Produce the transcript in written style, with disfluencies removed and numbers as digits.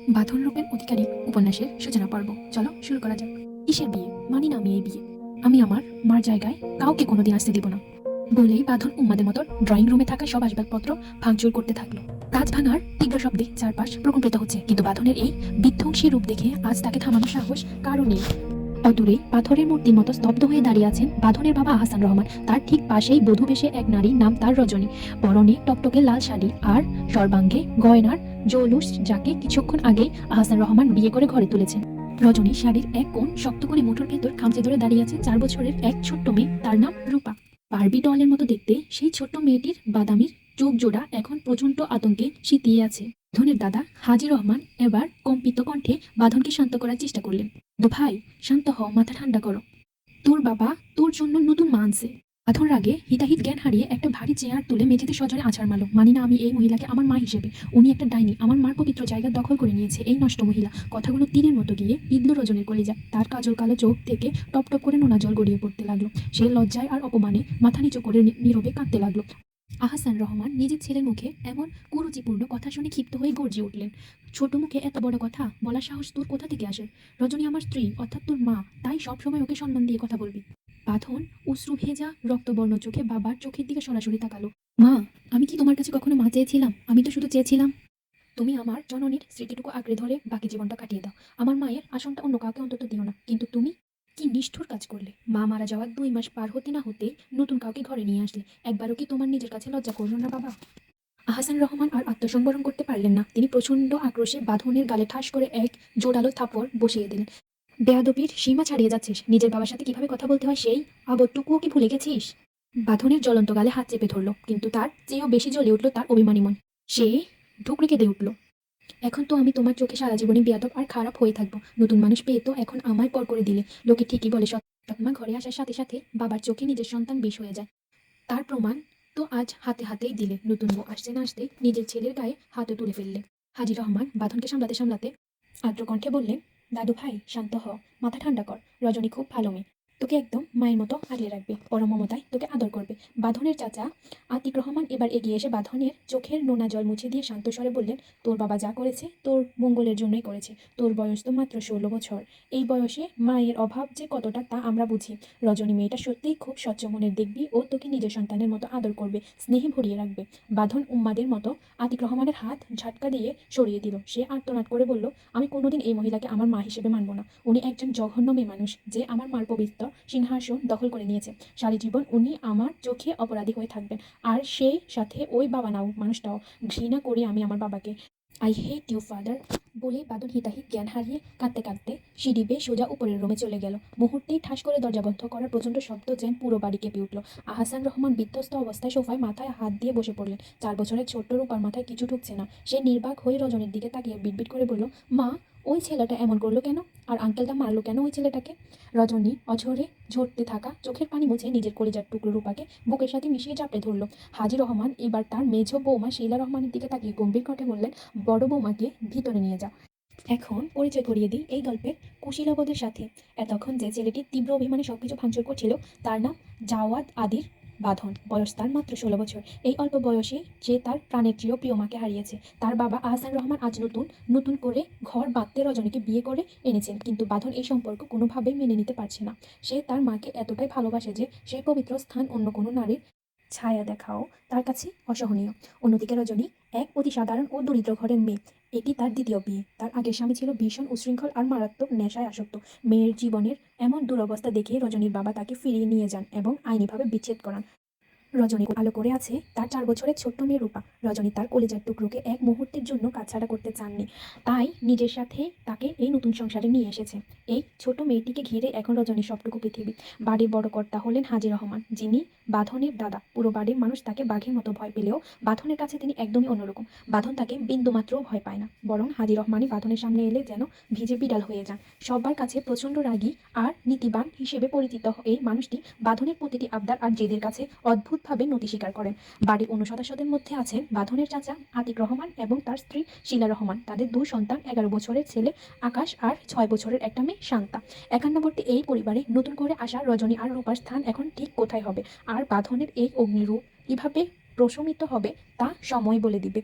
বাঁধন রূপের অধিকারী উপন্যাসের সূচনা পর্ব। চলো শুরু করা যাক। কিসের বিয়ে? মানি না আমি এই বিয়ে। আমি আমার মার জায়গায় কাউকে কোনোদিন আসতে দিব না বলেই বাঁধন উন্মাদের মতো ড্রয়িং রুমে থাকা সব আসবাবপত্র ভাঙচুর করতে থাকলো। কাঁচ ভাঙার তীব্র শব্দে চারপাশ প্রকম্পিত হচ্ছে, কিন্তু বাঁধনের এই বিধ্বংসী রূপ দেখে আজ তাকে থামানোর সাহস কারো নেই। অদূরে পাথরের মূর্তির মতো স্তব্ধ হয়ে দাঁড়িয়ে আছেন বাঁধনের বাবা আহসান রহমান। তার ঠিক পাশেই বধূ বেশে এক নারী, নাম তার রজনী। পরনে টকটকে লাল শাড়ি আর সর্বাঙ্গে গয়নার জৌলুস, যাকে কিছুক্ষণ আগেই আহসান রহমান বিয়ে করে ঘরে তুলেছেন। রজনী শাড়ির এক কোণ শক্ত করে মুঠোর ভেতর খামচে ধরে দাঁড়িয়ে আছে 4 বছরের এক ছোট্ট মেয়ে, তার নাম রূপা। বারবি ডলের মতো দেখতে সেই ছোট্ট মেয়েটির বাদামি চোখ জোড়া এখন প্রচন্ড আতঙ্কে সিতিয়ে আছে। বাঁধনের দাদা হাজী রহমান এবার কম্পিত কণ্ঠে বাঁধনকে শান্ত করার চেষ্টা করলেন। ভাই, শান্ত হও, মাথা ঠান্ডা করো। তোর বাবা তোর জন্য নতুন মা আনছে। বাঁধন রাগে হিতাহিত জ্ঞান হারিয়ে একটা ভারী চেয়ার তুলে মেঝেতে সজোরে আছাড় মারল। মানি না আমি এই মহিলাকে আমার মা হিসেবে। উনি একটা ডাইনি, আমার মার পবিত্র জায়গা দখল করে নিয়েছে এই নষ্ট মহিলা। কথাগুলো তীরের মতো গিয়ে বিঁধল রজনীর কলিজা। তার কাজল কালো চোখ থেকে টপ টপ করে নোনা জল গড়িয়ে পড়তে লাগলো। সে লজ্জায় আর অপমানে মাথা নিচু করে নীরবে কাঁদতে লাগলো। আহসান রহমান নিজের ছেলের মুখে এমন কুরুচিপূর্ণ কথা শুনে ক্ষিপ্ত হয়ে গর্জে উঠলেন। ছোট মুখে এত বড় কথা বলার সাহস তোর কোথা থেকে আসে? রজনী আমার স্ত্রী, অর্থাৎ তোর মা, তাই সবসময় ওকে সম্মান দিয়ে কথা বলবি। বাঁধন অশ্রু ভেজা রক্তবর্ণ চোখে বাবার চোখের দিকে সরাসরি তাকালো। মা, আমি কি তোমার কাছে কখনো মা চেয়েছিলাম? আমি তো শুধু চেয়েছিলাম তুমি আমার জননীর স্মৃতিটুকু আঁকড়ে ধরে বাকি জীবনটা কাটিয়ে দাও। আমার মায়ের আসনটা অন্য কাউকে অন্তত দিও না। কিন্তু তুমি কি নিষ্ঠুর কাজ করলে! মা মারা যাওয়ার 2 মাস পার হতে না হতে নতুন কাউকে ঘরে নিয়ে আসলে। একবারও কি তোমার নিজের কাছে লজ্জা করলো না বাবা? আহসান রহমান আর আত্মসংবরণ করতে পারলেন না। তিনি প্রচন্ড আক্রোশে বাঁধনের গালে ঠাস করে এক জোরালো থাপড় বসিয়ে দিলেন। বেয়াদবির সীমা ছাড়িয়ে যাচ্ছিস। নিজের বাবার সাথে কিভাবে কথা বলতে হয় সেই আবটটুকুও কি ভুলে গেছিস? বাঁধনের জ্বলন্ত গালে হাত চেপে ধরল, কিন্তু তার চেয়েও বেশি জ্বলে উঠল তার অভিমানী মন। সে ঢুকরে কেঁদে উঠল। এখন তো আমি তোমার চোখে সারা জীবনে বেয়াদব আর খারাপ হয়ে থাকবো। নতুন মানুষ পেয়ে তো এখন আমায় পর করে দিলে। লোকে ঠিকই বলে সৎমা ঘরে আসার সাথে সাথে বাবার চোখে নিজের সন্তান বিষ হয়ে যায়। তার প্রমাণ তো আজ হাতে হাতেই দিলে। নতুন বউ আসতে না আসতেই নিজের ছেলের গায়ে হাতও তুলে ফেললে। হাজী রহমান বাঁধনকে সামলাতে সামলাতে আদ্র কণ্ঠে বললেন, দাদু ভাই, শান্ত হ, মাথা ঠান্ডা কর। রজনী খুব ভালো মেয়ে, তোকে একদম মায়ের মতো আগলে রাখবে, পরম মমতায় তোকে আদর করবে। বাঁধনের চাচা আতিক রহমান এবার এগিয়ে এসে বাঁধনের চোখের নোনা জল মুছে দিয়ে শান্ত স্বরে বললেন, তোর বাবা যা করেছে তোর মঙ্গলের জন্যই করেছে। তোর বয়স তো মাত্র 16 বছর। এই বয়সে মায়ের অভাব যে কতটা তা আমরা বুঝি। রজনী মেয়েটা সত্যিই খুব স্বচ্ছ মনের, দেখবি ও তোকে নিজের সন্তানের মতো আদর করবে, স্নেহে ভরিয়ে রাখবে। বাঁধন উম্মাদের মতো আতিক রহমানের হাত ঝাটকা দিয়ে সরিয়ে দিল। সে আর্তনাদ করে বলল, আমি কোনোদিন এই মহিলাকে আমার মা হিসেবে মানব না। উনি একজন জঘন্য মেয়ে মানুষ, যে আমার মার পবিত্র সিংহাসন দখল করে নিয়েছে। সারা জীবন উনি আমার চোখে অপরাধী হয়ে থাকবেন। আর সেই সাথে ওই বাবা নাও মানুষটাও। ঘৃণা করি আমি আমার বাবাকে। I hate you father. বলে বাঁধন হিতাহিত জ্ঞান হারিয়ে কাঁদতে কাঁদতে সিঁড়ি বেয়ে সোজা উপরের রুমে চলে গেল। মুহূর্তেই ঠাস করে দরজা বন্ধ করার প্রচণ্ড শব্দ যেন পুরো বাড়ি কেঁপে উঠল। আহসান রহমান বিধ্বস্ত অবস্থায় সোফায় মাথায় হাত দিয়ে বসে পড়লেন। 4 বছরের ছোট্ট রূপার মাথায় কিছু ঢুকছে না। সে নির্বাক হয়ে রজনীর দিকে তাকিয়ে বিটবিট করে বলল, মা, ওই ছেলেটা এমন করলো কেন? আর আঙ্কেলটা মারলো কেন ওই ছেলেটাকে? রজনী অঝরে ঝরতে থাকা চোখের পানি মুছে নিজের কলিজার টুকরো রূপাকে বুকের সাথে মিশিয়ে চাপড়ে ধরল। হাজী রহমান এবার তার মেঝ বৌমা শীলা রহমানের দিকে তাকিয়ে গম্ভীর কণ্ঠে বললেন, বড় বৌমাকে ভিতরে নিয়ে যা। এখন পরিচয় করিয়ে দিই এই গল্পের কুশীলবদের সাথে। এতক্ষণ যে ছেলেটি তীব্র অভিমানে সবকিছু ভাঙচুর করছিল তার নাম জাওয়াদ আদির বাঁধন। বয়স তার মাত্র 16 বছর। এই অল্প বয়সে সে তার প্রাণের প্রিয় মাকে হারিয়েছে। তার বাবা আহসান রহমান আজ নতুন নতুন করে ঘর বাঁধতে রজনীকে বিয়ে করে এনেছেন, কিন্তু বাঁধন এই সম্পর্ক কোনোভাবেই মেনে নিতে পারছে না। সে তার মাকে এতটাই ভালোবাসে যে সেই পবিত্র স্থান অন্য কোনো নারীর ছায়া দেখাও তার কাছে অসহনীয়। অন্যদিকে রজনী এক অতি সাধারণ ও দরিদ্র ঘরের মেয়ে। এটি তার দ্বিতীয় বিয়ে। তার আগের স্বামী ছিল ভীষণ উচ্ছৃঙ্খল আর মারাত্মক নেশায় আসক্ত। মেয়ের জীবনের এমন দুরবস্থা দেখে রজনীর বাবা তাকে ফিরিয়ে নিয়ে যান এবং আইনিভাবে বিচ্ছেদ করান। রজনী আলো করে আছে তার 4 বছরের ছোট্ট মেয়ে রূপা। রজনী তার কলিজার টুকরোকে এক মুহূর্তের জন্য কাছছাড়া করতে চাননি, তাই নিজের সাথে তাকে এই নতুন সংসারে নিয়ে এসেছে। এই ছোট মেয়েটিকে ঘিরে এখন রজনীর সবটুকু পৃথিবী। বাড়ির বড় কর্তা হলেন হাজী রহমান, যিনি বাঁধনের দাদা। পুরো বাড়ির মানুষ তাকে বাঘের মতো ভয় পেলেও বাঁধনের কাছে তিনি একদমই অন্যরকম। বাঁধন তাকে বিন্দুমাত্রও ভয় পায় না, বরং হাজী রহমানই বাঁধনের সামনে এলে যেন ভিজে বিড়াল হয়ে যান। সবার কাছে প্রচণ্ড রাগী আর নীতিবান হিসেবে পরিচিত এই মানুষটি বাঁধনের প্রতিটি আবদার আর জেদের কাছে অদ্ভুতভাবে নতি স্বীকার করেন। বাড়ির অন্য সদস্যদের মধ্যে আছেন বাঁধনের চাচা আতিক রহমান এবং তার স্ত্রী শীলা রহমান। তাদের 2 সন্তান, 11 বছরের ছেলে আকাশ আর 6 বছরের একটা মেয়ে শান্তা। একান্নবর্তী এই পরিবারে নতুন করে আসা রজনী আর রূপার স্থান এখন ঠিক কোথায় হবে, আর বাঁধনের এই অগ্নিরূপ কিভাবে প্রশমিত হবে তা সময় বলে দিবে।